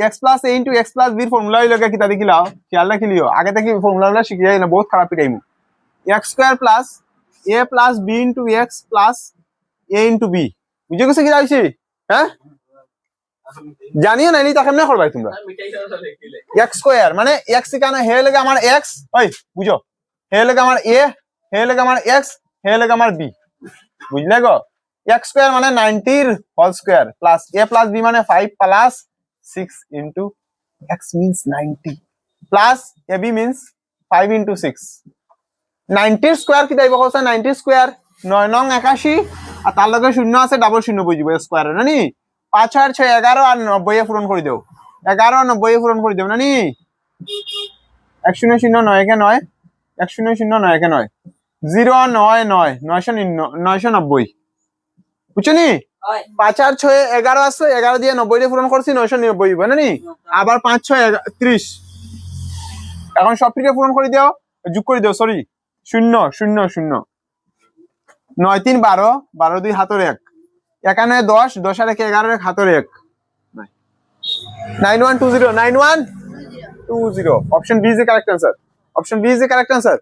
x plus a into x plus b এর formula হইলো কি তা দেখিলাও খেয়াল রাখিলিও আগে থেকে ফর্মুলাগুলো শিখে যাই না বহুত খারাপ পিটাইমু x square plus a plus b into x plus a into b বুঝে গেছে কি যাইছি হ্যাঁ জানিও না নি তা কেমনে করবাই তোমরা x square মানে x এখানে হে লাগে আমার x ওই বুঝো হে লাগে আমার a হে লাগে আমার x হে লাগে আমার b বুঝলে গো x square মানে 90 এর whole square plus a plus b মানে 5 plus 6 into x means 90 plus ab means 5 into 6 90 square কি দাইব কইছা 90 স্কয়ার 9 নং 81 আর তার লগে শূন্য আছে ডাবল শূন্য বুঝিব স্কয়ার নানি 5 আর 6 11 আর 90 এ পূরণ করে দাও 11 আর 90 এ পূরণ করে দাও নানি 1009 কে 9 1009 কে 9 099 990 বুঝছনি 5 আর 6 11 আছে 11 দিয়ে 90 এ পূরণ করছি 990 হবে নানি আবার 5 6 30 এখন সবটিকে পূরণ করে দাও যোগ করে দাও সরি 0 0 0 9 3 12 12 2 হাতের 1 91 10 10 আর 1 11 1 হাতের 1 9120 9120 option B is the correct answer option B is the correct answer